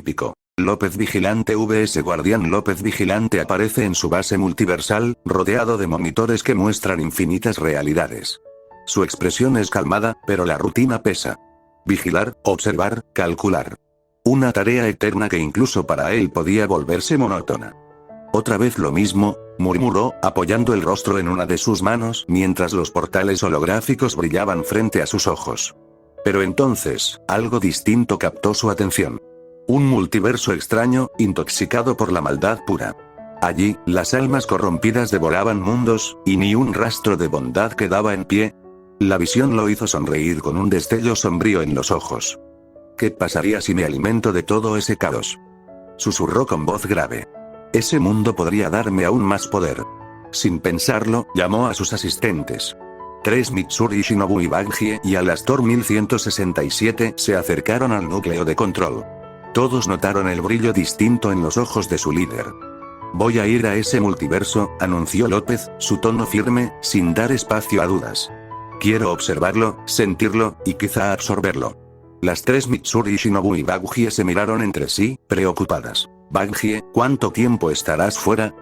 Pico. López Vigilante vs Guardián. López Vigilante aparece en su base multiversal, rodeado de monitores que muestran infinitas realidades. Su expresión es calmada, pero la rutina pesa. Vigilar, observar, calcular. Una tarea eterna que incluso para él podía volverse monótona. Otra vez lo mismo, murmuró, apoyando el rostro en una de sus manos mientras los portales holográficos brillaban frente a sus ojos. Pero entonces, algo distinto captó su atención. Un multiverso extraño, intoxicado por la maldad pura. Allí, las almas corrompidas devoraban mundos, y ni un rastro de bondad quedaba en pie. La visión lo hizo sonreír con un destello sombrío en los ojos. ¿Qué pasaría si me alimento de todo ese caos? Susurró con voz grave. Ese mundo podría darme aún más poder. Sin pensarlo, llamó a sus asistentes. 3 Mitsuri Shinobu y Bangie y Alastor 1167 se acercaron al núcleo de control. Todos notaron el brillo distinto en los ojos de su líder. Voy a ir a ese multiverso, anunció López, su tono firme, sin dar espacio a dudas. Quiero observarlo, sentirlo, y quizá absorberlo. Las 3 Mitsuri Shinobu y Bangie se miraron entre sí, preocupadas. Bangie, ¿cuánto tiempo estarás fuera?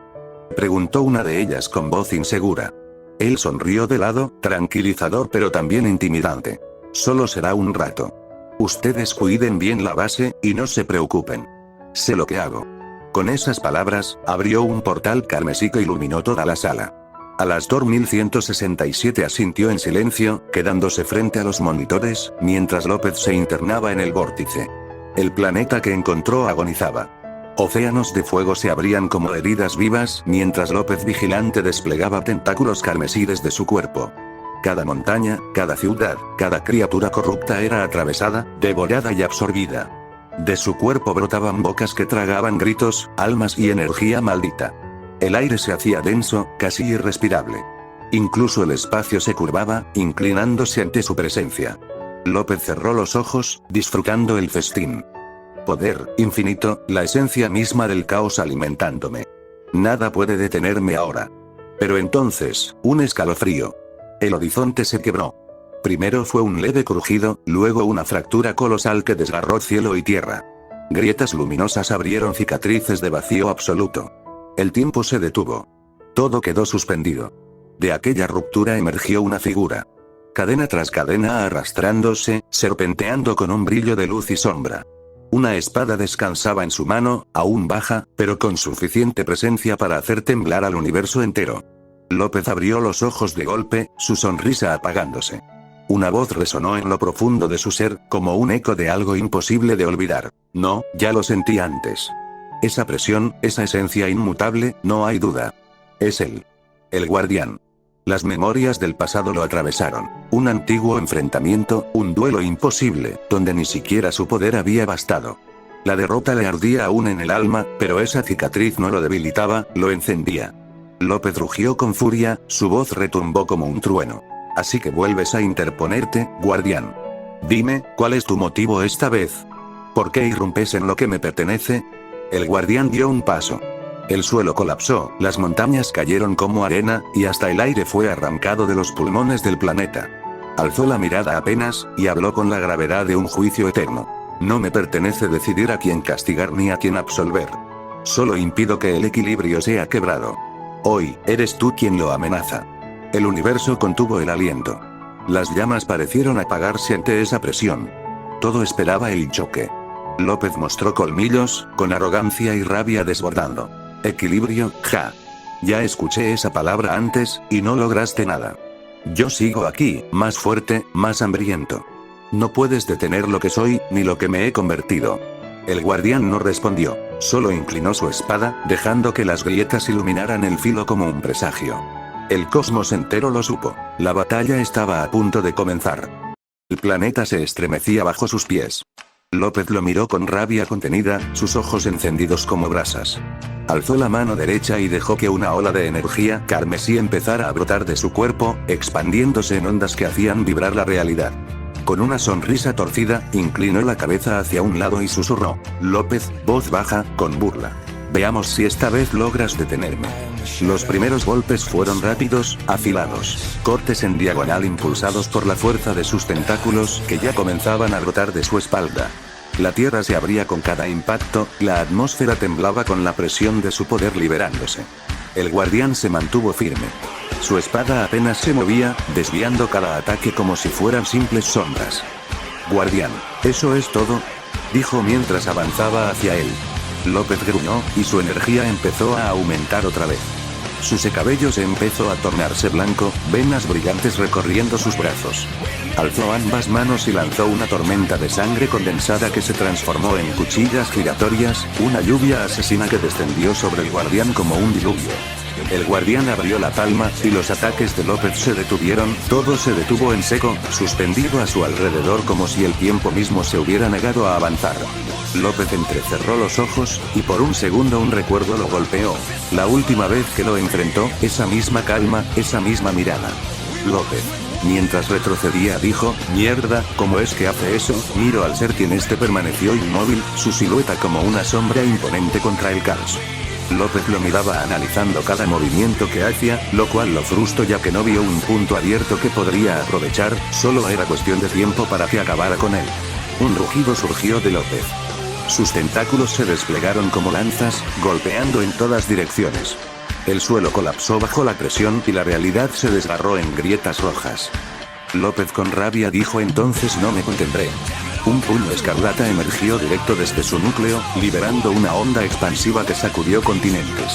Preguntó una de ellas con voz insegura. Él sonrió de lado, tranquilizador pero también intimidante. Solo será un rato. Ustedes cuiden bien la base, y no se preocupen. Sé lo que hago. Con esas palabras, abrió un portal carmesí que iluminó toda la sala. Alastor 1167 asintió en silencio, quedándose frente a los monitores, mientras López se internaba en el vórtice. El planeta que encontró agonizaba. Océanos de fuego se abrían como heridas vivas mientras López Vigilante desplegaba tentáculos carmesí desde su cuerpo. Cada montaña, cada ciudad, cada criatura corrupta era atravesada, devorada y absorbida. De su cuerpo brotaban bocas que tragaban gritos, almas y energía maldita. El aire se hacía denso, casi irrespirable. Incluso el espacio se curvaba, inclinándose ante su presencia. López cerró los ojos, disfrutando el festín. Poder, infinito, la esencia misma del caos alimentándome. Nada puede detenerme ahora. Pero entonces, un escalofrío. El horizonte se quebró. Primero fue un leve crujido, luego una fractura colosal que desgarró cielo y tierra. Grietas luminosas abrieron cicatrices de vacío absoluto. El tiempo se detuvo. Todo quedó suspendido. De aquella ruptura emergió una figura. Cadena tras cadena arrastrándose, serpenteando con un brillo de luz y sombra. Una espada descansaba en su mano, aún baja, pero con suficiente presencia para hacer temblar al universo entero. López abrió los ojos de golpe, su sonrisa apagándose. Una voz resonó en lo profundo de su ser, como un eco de algo imposible de olvidar. No, ya lo sentí antes. Esa presión, esa esencia inmutable, no hay duda. Es él. El guardián. Las memorias del pasado lo atravesaron. Un antiguo enfrentamiento, un duelo imposible, donde ni siquiera su poder había bastado. La derrota le ardía aún en el alma, pero esa cicatriz no lo debilitaba, lo encendía. López rugió con furia, su voz retumbó como un trueno. Así que vuelves a interponerte, guardián. Dime, ¿cuál es tu motivo esta vez? ¿Por qué irrumpes en lo que me pertenece? El guardián dio un paso. El suelo colapsó, las montañas cayeron como arena, y hasta el aire fue arrancado de los pulmones del planeta. Alzó la mirada apenas, y habló con la gravedad de un juicio eterno. No me pertenece decidir a quién castigar ni a quién absolver. Solo impido que el equilibrio sea quebrado. Hoy, eres tú quien lo amenaza. El universo contuvo el aliento. Las llamas parecieron apagarse ante esa presión. Todo esperaba el choque. López mostró colmillos, con arrogancia y rabia desbordando. Equilibrio, ja. Ya escuché esa palabra antes, y no lograste nada. Yo sigo aquí, más fuerte, más hambriento. No puedes detener lo que soy, ni lo que me he convertido. El guardián no respondió, solo inclinó su espada, dejando que las grietas iluminaran el filo como un presagio. El cosmos entero lo supo. La batalla estaba a punto de comenzar. El planeta se estremecía bajo sus pies. López lo miró con rabia contenida, sus ojos encendidos como brasas. Alzó la mano derecha y dejó que una ola de energía carmesí empezara a brotar de su cuerpo, expandiéndose en ondas que hacían vibrar la realidad. Con una sonrisa torcida, inclinó la cabeza hacia un lado y susurró. López, voz baja, con burla. Veamos si esta vez logras detenerme. Los primeros golpes fueron rápidos, afilados, cortes en diagonal impulsados por la fuerza de sus tentáculos que ya comenzaban a brotar de su espalda. La tierra se abría con cada impacto, la atmósfera temblaba con la presión de su poder liberándose. El guardián se mantuvo firme. Su espada apenas se movía, desviando cada ataque como si fueran simples sombras. «Guardián, ¿eso es todo?», dijo mientras avanzaba hacia él. López gruñó, y su energía empezó a aumentar otra vez. Su cabello se empezó a tornarse blanco, venas brillantes recorriendo sus brazos. Alzó ambas manos y lanzó una tormenta de sangre condensada que se transformó en cuchillas giratorias, una lluvia asesina que descendió sobre el guardián como un diluvio. El guardián abrió la palma, y los ataques de López se detuvieron, todo se detuvo en seco, suspendido a su alrededor como si el tiempo mismo se hubiera negado a avanzar. López entrecerró los ojos, y por un segundo un recuerdo lo golpeó. La última vez que lo enfrentó, esa misma calma, esa misma mirada. López. Mientras retrocedía dijo, «Mierda, ¿cómo es que hace eso?». Miró al ser quien permaneció inmóvil, su silueta como una sombra imponente contra el caos. López lo miraba analizando cada movimiento que hacía, lo cual lo frustró ya que no vio un punto abierto que podría aprovechar, solo era cuestión de tiempo para que acabara con él. Un rugido surgió de López. Sus tentáculos se desplegaron como lanzas, golpeando en todas direcciones. El suelo colapsó bajo la presión y la realidad se desgarró en grietas rojas. López con rabia dijo entonces no me contendré. Un puño escarlata emergió directo desde su núcleo, liberando una onda expansiva que sacudió continentes.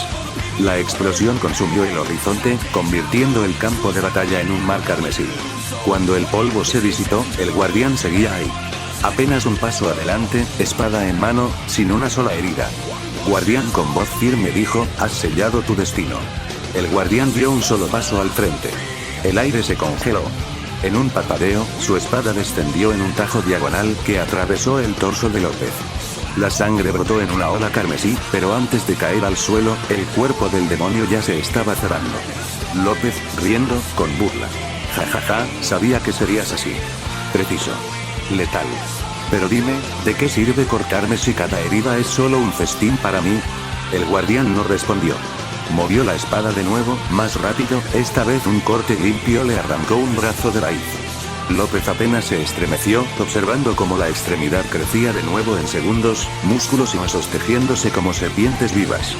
La explosión consumió el horizonte, convirtiendo el campo de batalla en un mar carmesí. Cuando el polvo se disipó, el guardián seguía ahí. Apenas un paso adelante, espada en mano, sin una sola herida. Guardián con voz firme dijo, has sellado tu destino. El guardián dio un solo paso al frente. El aire se congeló. En un parpadeo, su espada descendió en un tajo diagonal que atravesó el torso de López. La sangre brotó en una ola carmesí, pero antes de caer al suelo, el cuerpo del demonio ya se estaba cerrando. López, riendo, con burla. Jajaja, sabía que serías así. Preciso. Letal. Pero dime, ¿de qué sirve cortarme si cada herida es solo un festín para mí? El guardián no respondió. Movió la espada de nuevo, más rápido, esta vez un corte limpio le arrancó un brazo de raíz. López apenas se estremeció, observando cómo la extremidad crecía de nuevo en segundos, músculos y huesos tejiéndose como serpientes vivas.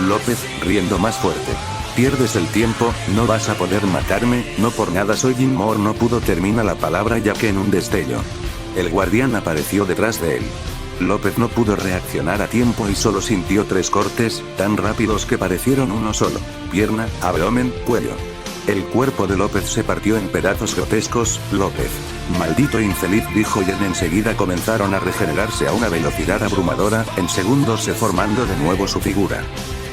López, riendo más fuerte. Pierdes el tiempo, no vas a poder matarme, no por nada soy Inmor no pudo terminar la palabra ya que en un destello. El guardián apareció detrás de él. López no pudo reaccionar a tiempo y solo sintió 3 cortes, tan rápidos que parecieron uno solo. Pierna, abdomen, cuello. El cuerpo de López se partió en pedazos grotescos. López. Maldito infeliz dijo y enseguida comenzaron a regenerarse a una velocidad abrumadora, en segundos se formando de nuevo su figura.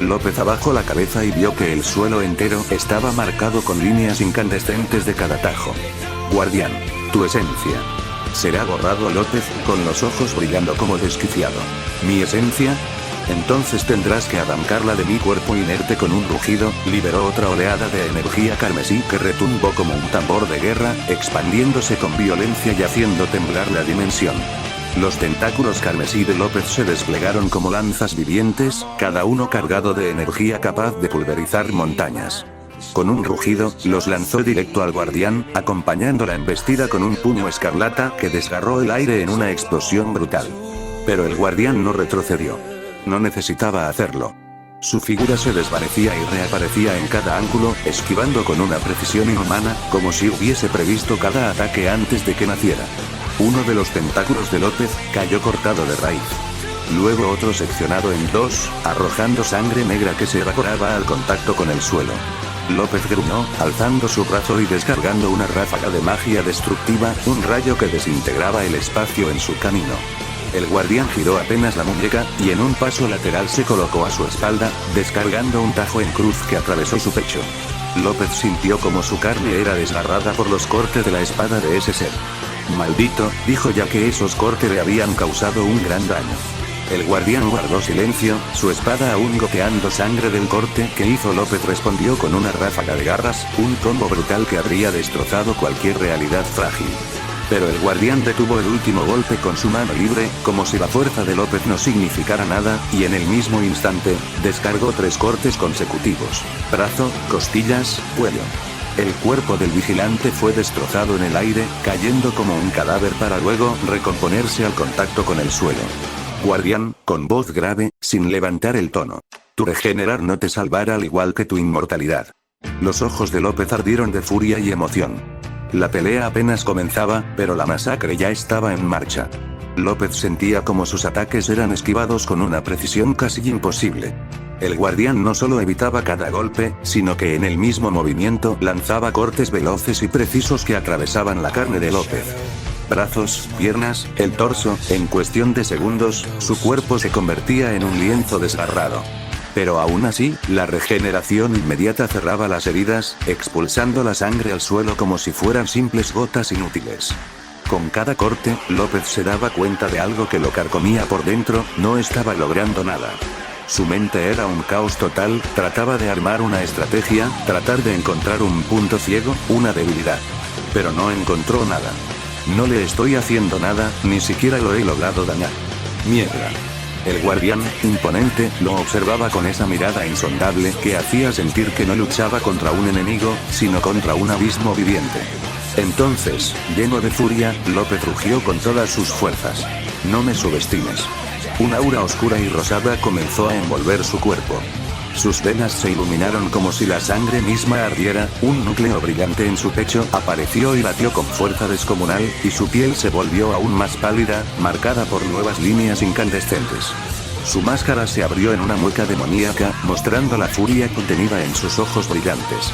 López abajó la cabeza y vio que el suelo entero estaba marcado con líneas incandescentes de cada tajo. Guardián. Tu esencia. Será borrado López, con los ojos brillando como desquiciado. ¿Mi esencia? Entonces tendrás que arrancarla de mi cuerpo inerte. Con un rugido, liberó otra oleada de energía carmesí que retumbó como un tambor de guerra, expandiéndose con violencia y haciendo temblar la dimensión. Los tentáculos carmesí de López se desplegaron como lanzas vivientes, cada uno cargado de energía capaz de pulverizar montañas. Con un rugido, los lanzó directo al guardián, acompañando la embestida con un puño escarlata que desgarró el aire en una explosión brutal. Pero el guardián no retrocedió. No necesitaba hacerlo. Su figura se desvanecía y reaparecía en cada ángulo, esquivando con una precisión inhumana, como si hubiese previsto cada ataque antes de que naciera. Uno de los tentáculos de López cayó cortado de raíz. Luego otro seccionado en 2, arrojando sangre negra que se evaporaba al contacto con el suelo. López gruñó, alzando su brazo y descargando una ráfaga de magia destructiva, un rayo que desintegraba el espacio en su camino. El guardián giró apenas la muñeca, y en un paso lateral se colocó a su espalda, descargando un tajo en cruz que atravesó su pecho. López sintió como su carne era desgarrada por los cortes de la espada de ese ser. Maldito, dijo ya que esos cortes le habían causado un gran daño. El guardián guardó silencio, su espada aún goteando sangre del corte que hizo. López respondió con una ráfaga de garras, un combo brutal que habría destrozado cualquier realidad frágil. Pero el guardián detuvo el último golpe con su mano libre, como si la fuerza de López no significara nada, y en el mismo instante, descargó 3 cortes consecutivos. Brazo, costillas, cuello. El cuerpo del vigilante fue destrozado en el aire, cayendo como un cadáver para luego recomponerse al contacto con el suelo. Guardián, con voz grave, sin levantar el tono. Tu regenerar no te salvará al igual que tu inmortalidad. Los ojos de López ardieron de furia y emoción. La pelea apenas comenzaba, pero la masacre ya estaba en marcha. López sentía como sus ataques eran esquivados con una precisión casi imposible. El guardián no solo evitaba cada golpe, sino que en el mismo movimiento lanzaba cortes veloces y precisos que atravesaban la carne de López. Brazos, piernas, el torso, en cuestión de segundos, su cuerpo se convertía en un lienzo desgarrado. Pero aún así, la regeneración inmediata cerraba las heridas, expulsando la sangre al suelo como si fueran simples gotas inútiles. Con cada corte, López se daba cuenta de algo que lo carcomía por dentro, no estaba logrando nada. Su mente era un caos total, trataba de armar una estrategia, tratar de encontrar un punto ciego, una debilidad. Pero no encontró nada. No le estoy haciendo nada, ni siquiera lo he logrado dañar. Mierda. El guardián, imponente, lo observaba con esa mirada insondable que hacía sentir que no luchaba contra un enemigo, sino contra un abismo viviente. Entonces, lleno de furia, López rugió con todas sus fuerzas. No me subestimes. Una aura oscura y rosada comenzó a envolver su cuerpo. Sus venas se iluminaron como si la sangre misma ardiera, un núcleo brillante en su pecho apareció y latió con fuerza descomunal, y su piel se volvió aún más pálida, marcada por nuevas líneas incandescentes. Su máscara se abrió en una mueca demoníaca, mostrando la furia contenida en sus ojos brillantes.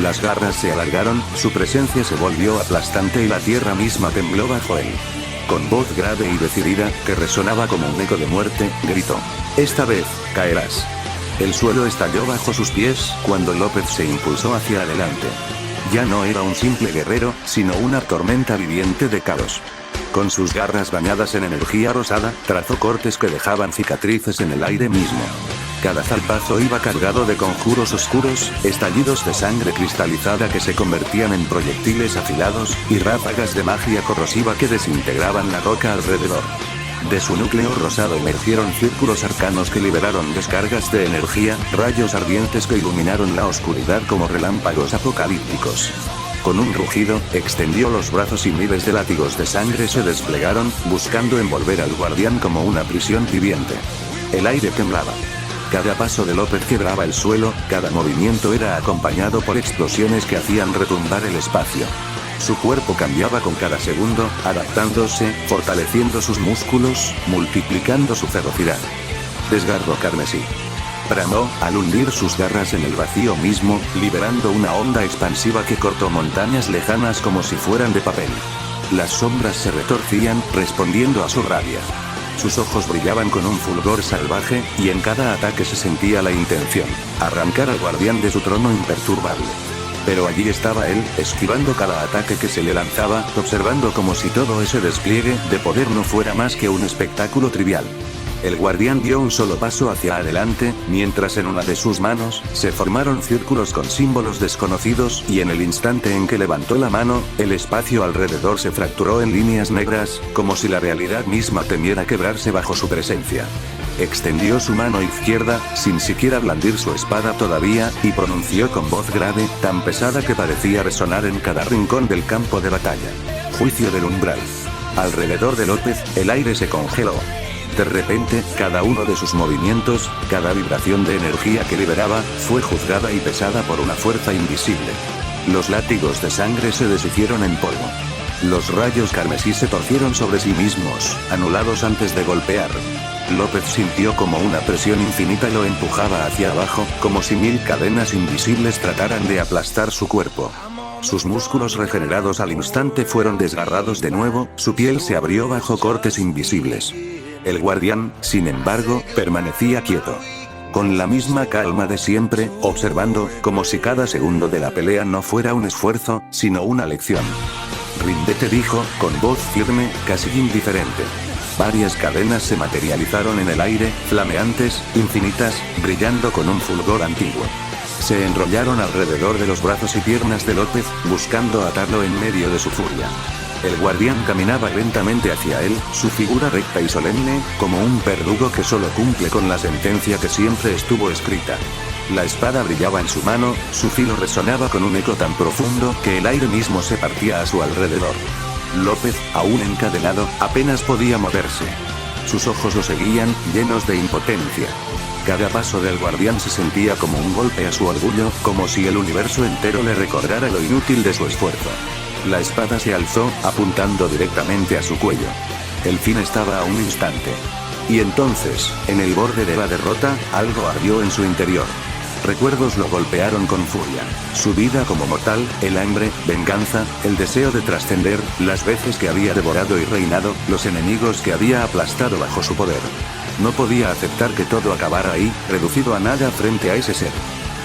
Las garras se alargaron, su presencia se volvió aplastante y la tierra misma tembló bajo él. Con voz grave y decidida, que resonaba como un eco de muerte, gritó: «Esta vez, caerás». El suelo estalló bajo sus pies, cuando López se impulsó hacia adelante. Ya no era un simple guerrero, sino una tormenta viviente de caos. Con sus garras bañadas en energía rosada, trazó cortes que dejaban cicatrices en el aire mismo. Cada zarpazo iba cargado de conjuros oscuros, estallidos de sangre cristalizada que se convertían en proyectiles afilados, y ráfagas de magia corrosiva que desintegraban la roca alrededor. De su núcleo rosado emergieron círculos arcanos que liberaron descargas de energía, rayos ardientes que iluminaron la oscuridad como relámpagos apocalípticos. Con un rugido, extendió los brazos y miles de látigos de sangre se desplegaron, buscando envolver al guardián como una prisión viviente. El aire temblaba. Cada paso de López quebraba el suelo, cada movimiento era acompañado por explosiones que hacían retumbar el espacio. Su cuerpo cambiaba con cada segundo, adaptándose, fortaleciendo sus músculos, multiplicando su ferocidad. Desgarró carmesí. Bramó, al hundir sus garras en el vacío mismo, liberando una onda expansiva que cortó montañas lejanas como si fueran de papel. Las sombras se retorcían, respondiendo a su rabia. Sus ojos brillaban con un fulgor salvaje, y en cada ataque se sentía la intención: arrancar al guardián de su trono imperturbable. Pero allí estaba él, esquivando cada ataque que se le lanzaba, observando como si todo ese despliegue de poder no fuera más que un espectáculo trivial. El guardián dio un solo paso hacia adelante, mientras en una de sus manos, se formaron círculos con símbolos desconocidos, y en el instante en que levantó la mano, el espacio alrededor se fracturó en líneas negras, como si la realidad misma temiera quebrarse bajo su presencia. Extendió su mano izquierda, sin siquiera blandir su espada todavía, y pronunció con voz grave, tan pesada que parecía resonar en cada rincón del campo de batalla: «Juicio del umbral». Alrededor de López, el aire se congeló. De repente, cada uno de sus movimientos, cada vibración de energía que liberaba, fue juzgada y pesada por una fuerza invisible. Los látigos de sangre se deshicieron en polvo. Los rayos carmesí se torcieron sobre sí mismos, anulados antes de golpear. López sintió como una presión infinita lo empujaba hacia abajo, como si 1000 cadenas invisibles trataran de aplastar su cuerpo. Sus músculos regenerados al instante fueron desgarrados de nuevo, su piel se abrió bajo cortes invisibles. El guardián, sin embargo, permanecía quieto. Con la misma calma de siempre, observando, como si cada segundo de la pelea no fuera un esfuerzo, sino una lección. «Ríndete», dijo, con voz firme, casi indiferente. Varias cadenas se materializaron en el aire, flameantes, infinitas, brillando con un fulgor antiguo. Se enrollaron alrededor de los brazos y piernas de López, buscando atarlo en medio de su furia. El guardián caminaba lentamente hacia él, su figura recta y solemne, como un verdugo que solo cumple con la sentencia que siempre estuvo escrita. La espada brillaba en su mano, su filo resonaba con un eco tan profundo que el aire mismo se partía a su alrededor. López, aún encadenado, apenas podía moverse. Sus ojos lo seguían, llenos de impotencia. Cada paso del guardián se sentía como un golpe a su orgullo, como si el universo entero le recordara lo inútil de su esfuerzo. La espada se alzó, apuntando directamente a su cuello. El fin estaba a un instante. Y entonces, en el borde de la derrota, algo ardió en su interior. Recuerdos lo golpearon con furia. Su vida como mortal, el hambre, venganza, el deseo de trascender, las veces que había devorado y reinado, los enemigos que había aplastado bajo su poder. No podía aceptar que todo acabara ahí, reducido a nada frente a ese ser.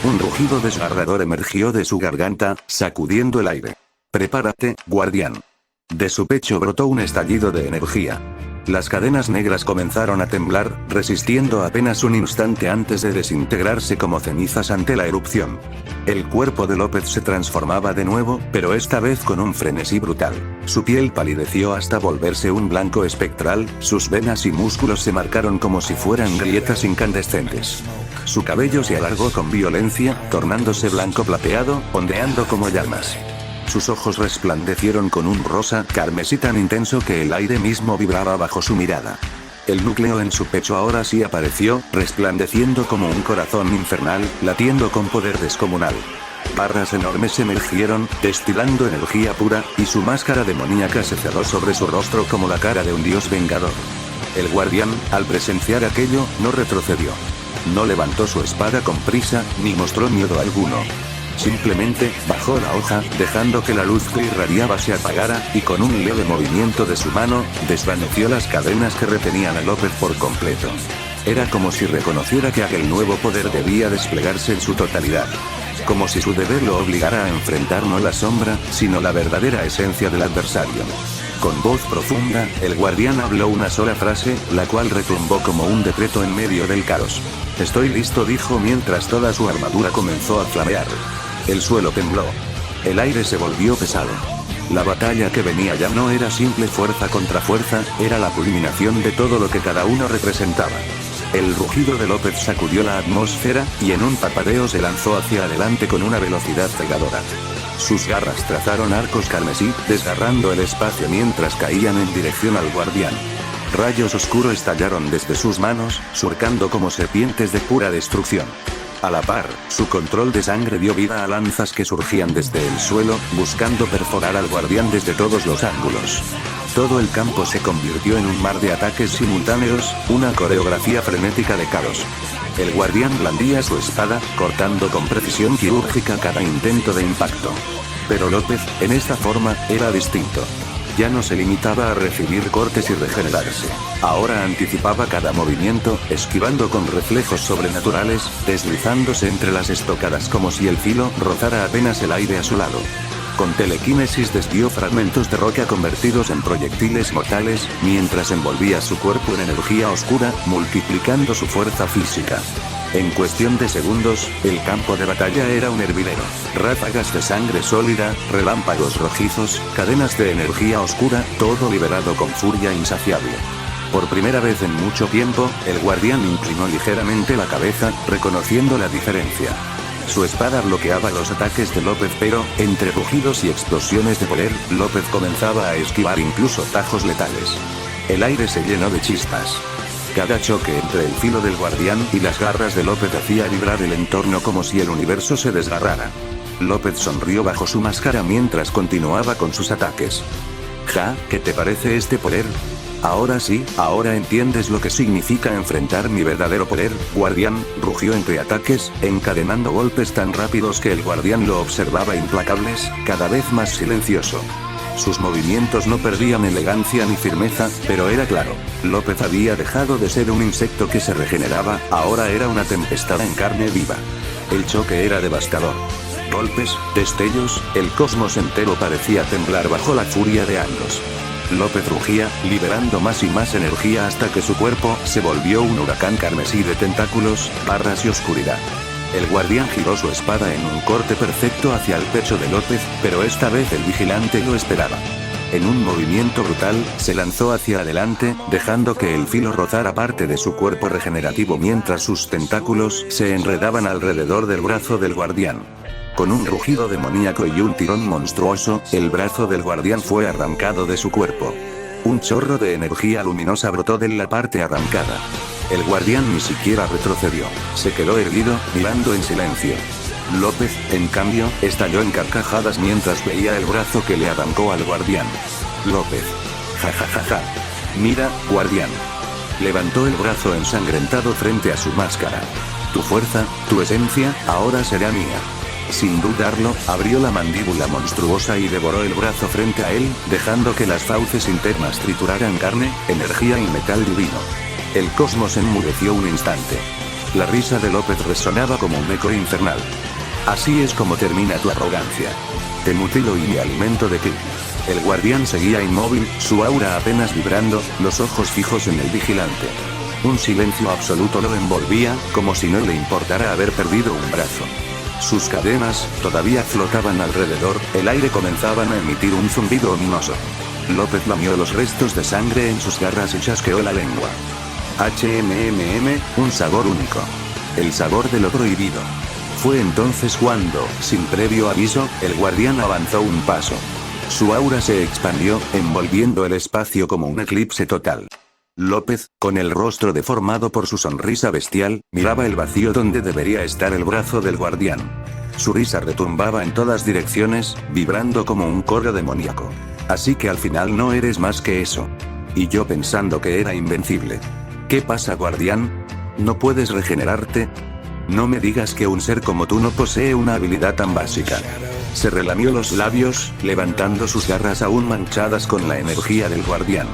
Un rugido desgarrador emergió de su garganta, sacudiendo el aire. «Prepárate, guardián». De su pecho brotó un estallido de energía. Las cadenas negras comenzaron a temblar, resistiendo apenas un instante antes de desintegrarse como cenizas ante la erupción. El cuerpo de López se transformaba de nuevo, pero esta vez con un frenesí brutal. Su piel palideció hasta volverse un blanco espectral, sus venas y músculos se marcaron como si fueran grietas incandescentes. Su cabello se alargó con violencia, tornándose blanco plateado, ondeando como llamas. Sus ojos resplandecieron con un rosa carmesí tan intenso que el aire mismo vibraba bajo su mirada. El núcleo en su pecho ahora sí apareció, resplandeciendo como un corazón infernal, latiendo con poder descomunal. Barras enormes emergieron, destilando energía pura, y su máscara demoníaca se cerró sobre su rostro como la cara de un dios vengador. El guardián, al presenciar aquello, no retrocedió. No levantó su espada con prisa, ni mostró miedo alguno. Simplemente, bajó la hoja, dejando que la luz que irradiaba se apagara, y con un leve movimiento de su mano, desvaneció las cadenas que retenían a López por completo. Era como si reconociera que aquel nuevo poder debía desplegarse en su totalidad. Como si su deber lo obligara a enfrentar no la sombra, sino la verdadera esencia del adversario. Con voz profunda, el guardián habló una sola frase, la cual retumbó como un decreto en medio del caos. «Estoy listo», dijo mientras toda su armadura comenzó a flamear. El suelo tembló. El aire se volvió pesado. La batalla que venía ya no era simple fuerza contra fuerza, era la culminación de todo lo que cada uno representaba. El rugido de López sacudió la atmósfera, y en un parpadeo se lanzó hacia adelante con una velocidad cegadora. Sus garras trazaron arcos carmesí, desgarrando el espacio mientras caían en dirección al guardián. Rayos oscuros estallaron desde sus manos, surcando como serpientes de pura destrucción. A la par, su control de sangre dio vida a lanzas que surgían desde el suelo, buscando perforar al guardián desde todos los ángulos. Todo el campo se convirtió en un mar de ataques simultáneos, una coreografía frenética de caos. El guardián blandía su espada, cortando con precisión quirúrgica cada intento de impacto. Pero López, en esta forma, era distinto. Ya no se limitaba a recibir cortes y regenerarse. Ahora anticipaba cada movimiento, esquivando con reflejos sobrenaturales, deslizándose entre las estocadas como si el filo rozara apenas el aire a su lado. Con telequinesis desvió fragmentos de roca convertidos en proyectiles mortales, mientras envolvía su cuerpo en energía oscura, multiplicando su fuerza física. En cuestión de segundos, el campo de batalla era un hervidero. Ráfagas de sangre sólida, relámpagos rojizos, cadenas de energía oscura, todo liberado con furia insaciable. Por primera vez en mucho tiempo, el guardián inclinó ligeramente la cabeza, reconociendo la diferencia. Su espada bloqueaba los ataques de López, pero, entre rugidos y explosiones de poder, López comenzaba a esquivar incluso tajos letales. El aire se llenó de chispas. Cada choque entre el filo del guardián y las garras de López hacía vibrar el entorno como si el universo se desgarrara. López sonrió bajo su máscara mientras continuaba con sus ataques. «Ja, ¿qué te parece este poder? Ahora sí, ahora entiendes lo que significa enfrentar mi verdadero poder, guardián», rugió entre ataques, encadenando golpes tan rápidos que el guardián lo observaba implacables, cada vez más silencioso. Sus movimientos no perdían elegancia ni firmeza, pero era claro, López había dejado de ser un insecto que se regeneraba, ahora era una tempestad en carne viva. El choque era devastador. Golpes, destellos, el cosmos entero parecía temblar bajo la furia de ambos. López rugía, liberando más y más energía hasta que su cuerpo se volvió un huracán carmesí de tentáculos, barras y oscuridad. El guardián giró su espada en un corte perfecto hacia el pecho de López, pero esta vez el vigilante lo esperaba. En un movimiento brutal, se lanzó hacia adelante, dejando que el filo rozara parte de su cuerpo regenerativo mientras sus tentáculos se enredaban alrededor del brazo del guardián. Con un rugido demoníaco y un tirón monstruoso, el brazo del guardián fue arrancado de su cuerpo. Un chorro de energía luminosa brotó de la parte arrancada. El guardián ni siquiera retrocedió. Se quedó erguido, mirando en silencio. López, en cambio, estalló en carcajadas mientras veía el brazo que le arrancó al guardián. López. Ja ja ja ja. Mira, guardián. Levantó el brazo ensangrentado frente a su máscara. Tu fuerza, tu esencia, ahora será mía. Sin dudarlo, abrió la mandíbula monstruosa y devoró el brazo frente a él, dejando que las fauces internas trituraran carne, energía y metal divino. El cosmos enmudeció un instante. La risa de López resonaba como un eco infernal. Así es como termina tu arrogancia. Te mutilo y me alimento de ti. El guardián seguía inmóvil, su aura apenas vibrando, los ojos fijos en el vigilante. Un silencio absoluto lo envolvía, como si no le importara haber perdido un brazo. Sus cadenas, todavía flotaban alrededor, el aire comenzaba a emitir un zumbido ominoso. López lamió los restos de sangre en sus garras y chasqueó la lengua. Un sabor único. El sabor de lo prohibido. Fue entonces cuando, sin previo aviso, el guardián avanzó un paso. Su aura se expandió, envolviendo el espacio como un eclipse total. López, con el rostro deformado por su sonrisa bestial, miraba el vacío donde debería estar el brazo del guardián. Su risa retumbaba en todas direcciones, vibrando como un coro demoníaco. Así que al final no eres más que eso. Y yo pensando que era invencible. ¿Qué pasa, guardián? ¿No puedes regenerarte? No me digas que un ser como tú no posee una habilidad tan básica. Se relamió los labios, levantando sus garras aún manchadas con la energía del guardián.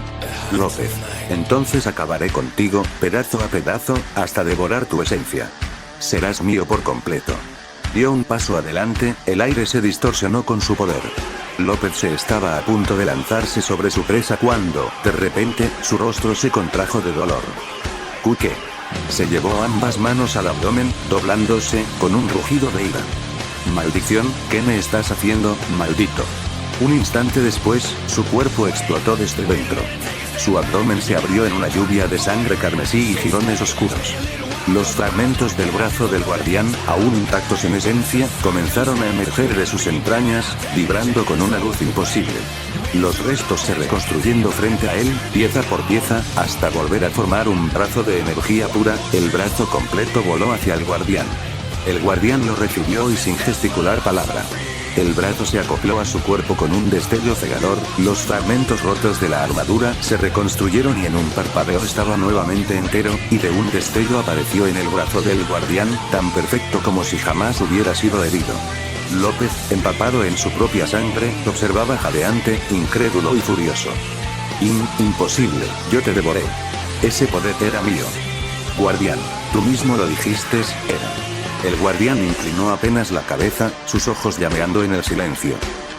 López. Entonces acabaré contigo, pedazo a pedazo, hasta devorar tu esencia. Serás mío por completo. Dio un paso adelante, el aire se distorsionó con su poder. López se estaba a punto de lanzarse sobre su presa cuando, de repente, su rostro se contrajo de dolor. ¿Qué? Se llevó ambas manos al abdomen, doblándose, con un rugido de ira. Maldición, ¿qué me estás haciendo, maldito? Un instante después, su cuerpo explotó desde dentro. Su abdomen se abrió en una lluvia de sangre carmesí y jirones oscuros. Los fragmentos del brazo del guardián, aún intactos en esencia, comenzaron a emerger de sus entrañas, vibrando con una luz imposible. Los restos se reconstruyendo frente a él, pieza por pieza, hasta volver a formar un brazo de energía pura, el brazo completo voló hacia el guardián. El guardián lo recibió y sin gesticular palabra. El brazo se acopló a su cuerpo con un destello cegador, los fragmentos rotos de la armadura se reconstruyeron y en un parpadeo estaba nuevamente entero, y de un destello apareció en el brazo del guardián, tan perfecto como si jamás hubiera sido herido. López, empapado en su propia sangre, observaba jadeante, incrédulo y furioso. Imposible, yo te devoré. Ese poder era mío. Guardián, tú mismo lo dijiste, era. El guardián inclinó apenas la cabeza, sus ojos llameando en el silencio.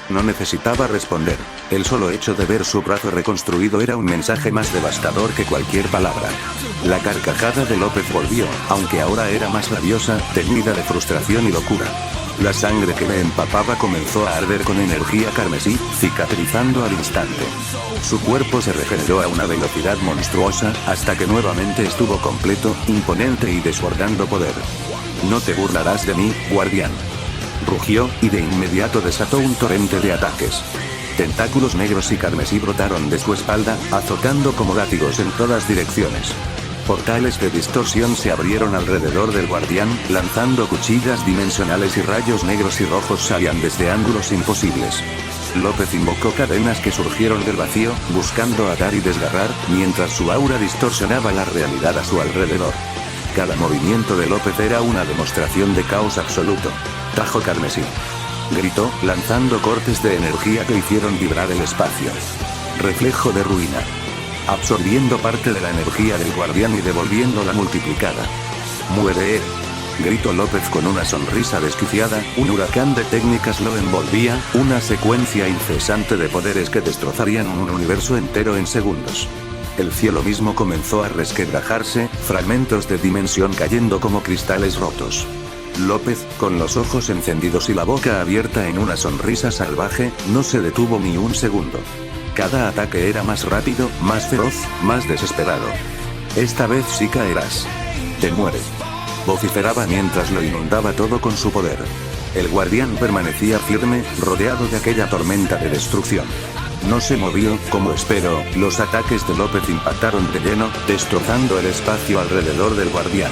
No necesitaba responder. El solo hecho de ver su brazo reconstruido era un mensaje más devastador que cualquier palabra. La carcajada de López volvió, aunque ahora era más rabiosa, teñida de frustración y locura. La sangre que le empapaba comenzó a arder con energía carmesí, cicatrizando al instante. Su cuerpo se regeneró a una velocidad monstruosa, hasta que nuevamente estuvo completo, imponente y desbordando poder. No te burlarás de mí, guardián. Rugió, y de inmediato desató un torrente de ataques. Tentáculos negros y carmesí brotaron de su espalda, azotando como látigos en todas direcciones. Portales de distorsión se abrieron alrededor del guardián, lanzando cuchillas dimensionales y rayos negros y rojos salían desde ángulos imposibles. López invocó cadenas que surgieron del vacío, buscando atar y desgarrar, mientras su aura distorsionaba la realidad a su alrededor. Cada movimiento de López era una demostración de caos absoluto. Tajo carmesí. Gritó, lanzando cortes de energía que hicieron vibrar el espacio. Reflejo de ruina. Absorbiendo parte de la energía del guardián y devolviéndola multiplicada. ¡Muere! Gritó López con una sonrisa desquiciada, un huracán de técnicas lo envolvía, una secuencia incesante de poderes que destrozarían un universo entero en segundos. El cielo mismo comenzó a resquebrajarse, fragmentos de dimensión cayendo como cristales rotos. López, con los ojos encendidos y la boca abierta en una sonrisa salvaje, no se detuvo ni un segundo. Cada ataque era más rápido, más feroz, más desesperado. Esta vez sí caerás. Te muere. Vociferaba mientras lo inundaba todo con su poder. El guardián permanecía firme, rodeado de aquella tormenta de destrucción. No se movió, como esperó. Los ataques de López impactaron de lleno, destrozando el espacio alrededor del guardián.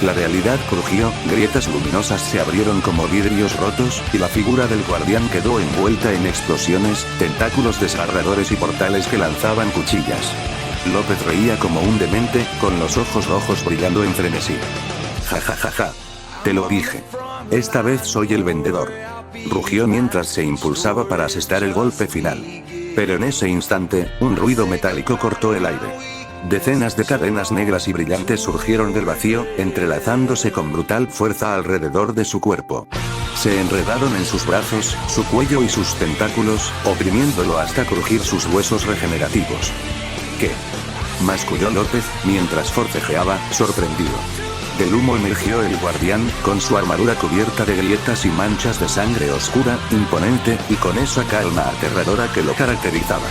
La realidad crujió, grietas luminosas se abrieron como vidrios rotos, y la figura del guardián quedó envuelta en explosiones, tentáculos desgarradores y portales que lanzaban cuchillas. López reía como un demente, con los ojos rojos brillando en frenesí. Ja ja ja ja. Te lo dije. Esta vez soy el vendedor. Rugió mientras se impulsaba para asestar el golpe final. Pero en ese instante, un ruido metálico cortó el aire. Decenas de cadenas negras y brillantes surgieron del vacío, entrelazándose con brutal fuerza alrededor de su cuerpo. Se enredaron en sus brazos, su cuello y sus tentáculos, oprimiéndolo hasta crujir sus huesos regenerativos. ¿Qué? Masculló López, mientras forcejeaba, sorprendido. Del humo emergió el guardián, con su armadura cubierta de grietas y manchas de sangre oscura, imponente, y con esa calma aterradora que lo caracterizaba.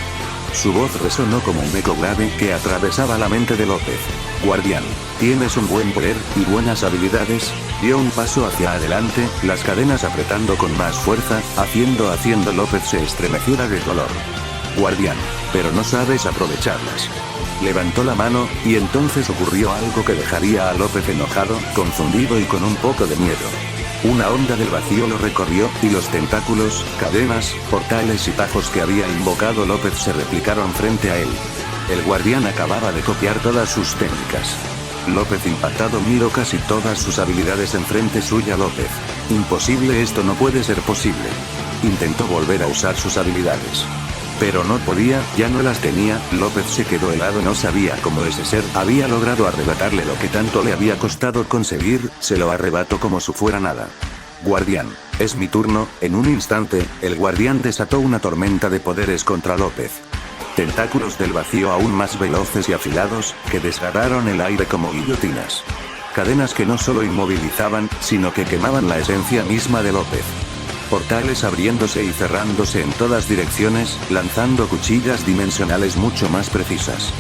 Su voz resonó como un eco grave que atravesaba la mente de López. Guardián, tienes un buen poder, y buenas habilidades. Dio un paso hacia adelante, las cadenas apretando con más fuerza, haciendo López se estremeciera de dolor. Guardián, pero no sabes aprovecharlas. Levantó la mano, y entonces ocurrió algo que dejaría a López enojado, confundido y con un poco de miedo. Una onda del vacío lo recorrió, y los tentáculos, cadenas, portales y tajos que había invocado López se replicaron frente a él. El guardián acababa de copiar todas sus técnicas. López impactado miró casi todas sus habilidades enfrente suya. López. Imposible, esto no puede ser posible. Intentó volver a usar sus habilidades. Pero no podía, ya no las tenía. López se quedó helado, no sabía cómo ese ser había logrado arrebatarle lo que tanto le había costado conseguir, se lo arrebató como si fuera nada. Guardián, es mi turno. En un instante, el guardián desató una tormenta de poderes contra López. Tentáculos del vacío aún más veloces y afilados, que desgarraron el aire como guillotinas. Cadenas que no solo inmovilizaban, sino que quemaban la esencia misma de López. Portales abriéndose y cerrándose en todas direcciones, lanzando cuchillas dimensionales mucho más precisas.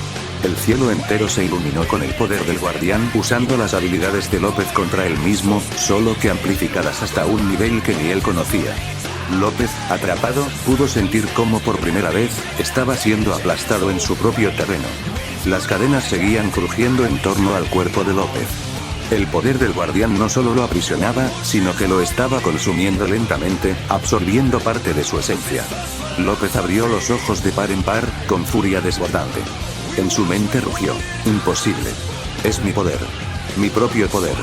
El cielo entero se iluminó con el poder del guardián usando las habilidades de López contra él mismo, solo que amplificadas hasta un nivel que ni él conocía. López, atrapado, pudo sentir cómo por primera vez, estaba siendo aplastado en su propio terreno. Las cadenas seguían crujiendo en torno al cuerpo de López. El poder del guardián no solo lo aprisionaba, sino que lo estaba consumiendo lentamente, absorbiendo parte de su esencia. López abrió los ojos de par en par, con furia desbordante. En su mente rugió. Imposible. Es mi poder. Mi propio poder.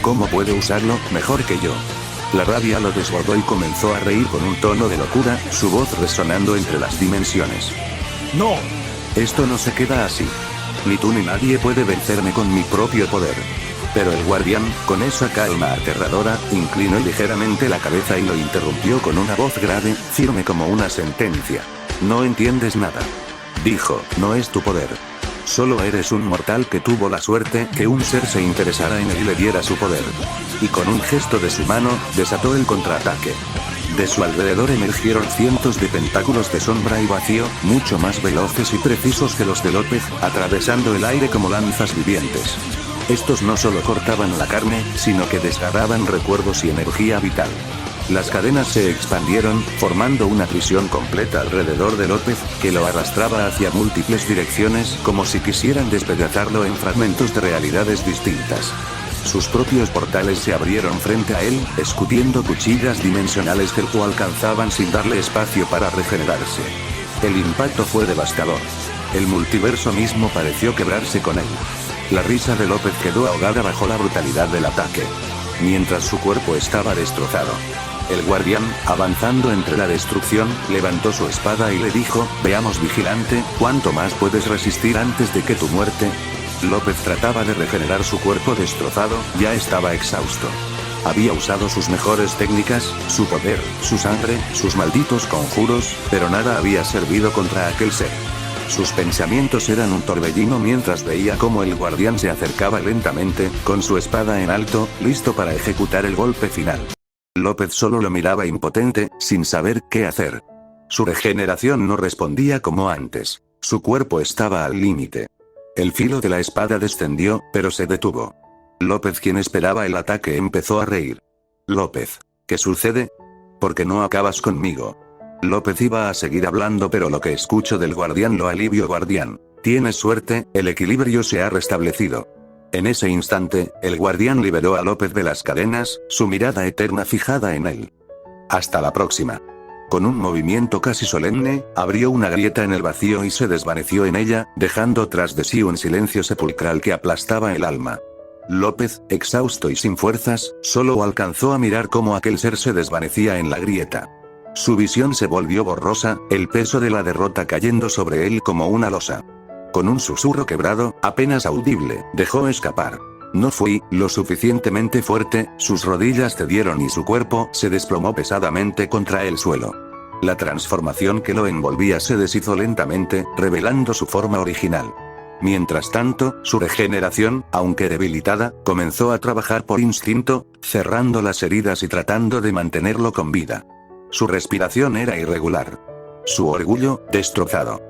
¿Cómo puede usarlo, mejor que yo? La rabia lo desbordó y comenzó a reír con un tono de locura, su voz resonando entre las dimensiones. ¡No! Esto no se queda así. Ni tú ni nadie puede vencerme con mi propio poder. Pero el guardián, con esa calma aterradora, inclinó ligeramente la cabeza y lo interrumpió con una voz grave, firme como una sentencia. No entiendes nada. Dijo, no es tu poder. Solo eres un mortal que tuvo la suerte que un ser se interesara en él y le diera su poder. Y con un gesto de su mano, desató el contraataque. De su alrededor emergieron cientos de tentáculos de sombra y vacío, mucho más veloces y precisos que los de López, atravesando el aire como lanzas vivientes. Estos no solo cortaban la carne, sino que desgarraban recuerdos y energía vital. Las cadenas se expandieron, formando una prisión completa alrededor de López, que lo arrastraba hacia múltiples direcciones, como si quisieran despedazarlo en fragmentos de realidades distintas. Sus propios portales se abrieron frente a él, escupiendo cuchillas dimensionales que lo alcanzaban sin darle espacio para regenerarse. El impacto fue devastador. El multiverso mismo pareció quebrarse con él. La risa de López quedó ahogada bajo la brutalidad del ataque. Mientras su cuerpo estaba destrozado. El guardián, avanzando entre la destrucción, levantó su espada y le dijo, veamos vigilante, ¿cuánto más puedes resistir antes de que tu muerte? López trataba de regenerar su cuerpo destrozado, ya estaba exhausto. Había usado sus mejores técnicas, su poder, su sangre, sus malditos conjuros, pero nada había servido contra aquel ser. Sus pensamientos eran un torbellino mientras veía cómo el guardián se acercaba lentamente, con su espada en alto, listo para ejecutar el golpe final. López solo lo miraba impotente, sin saber qué hacer. Su regeneración no respondía como antes. Su cuerpo estaba al límite. El filo de la espada descendió, pero se detuvo. López, quien esperaba el ataque, empezó a reír. López. ¿Qué sucede? ¿Por qué no acabas conmigo? López iba a seguir hablando, pero lo que escucho del guardián lo alivió. Guardián. Tienes suerte, el equilibrio se ha restablecido. En ese instante, el guardián liberó a López de las cadenas, su mirada eterna fijada en él. Hasta la próxima. Con un movimiento casi solemne, abrió una grieta en el vacío y se desvaneció en ella, dejando tras de sí un silencio sepulcral que aplastaba el alma. López, exhausto y sin fuerzas, solo alcanzó a mirar cómo aquel ser se desvanecía en la grieta. Su visión se volvió borrosa, el peso de la derrota cayendo sobre él como una losa. Con un susurro quebrado, apenas audible, dejó escapar. No fui lo suficientemente fuerte, sus rodillas cedieron y su cuerpo se desplomó pesadamente contra el suelo. La transformación que lo envolvía se deshizo lentamente, revelando su forma original. Mientras tanto, su regeneración, aunque debilitada, comenzó a trabajar por instinto, cerrando las heridas y tratando de mantenerlo con vida. Su respiración era irregular. Su orgullo, destrozado.